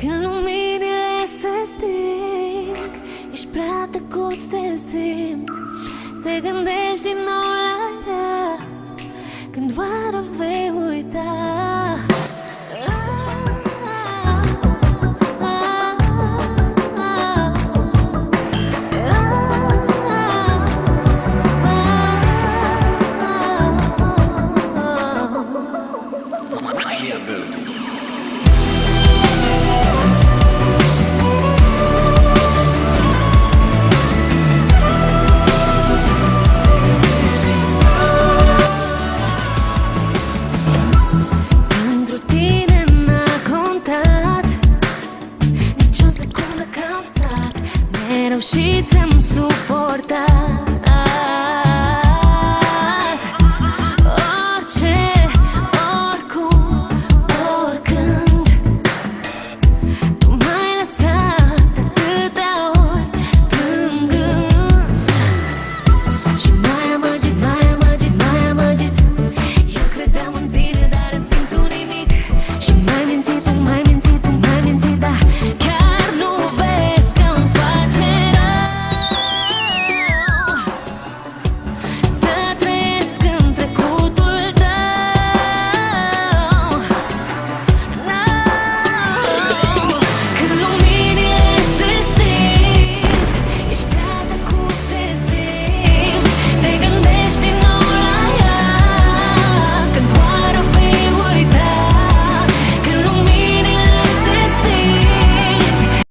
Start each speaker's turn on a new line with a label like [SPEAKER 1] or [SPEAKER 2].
[SPEAKER 1] Când luminile se sting, ești prea tăcut, te simt. Te gândești din nou la ea, când oară vei uita. Și ți-am suportat.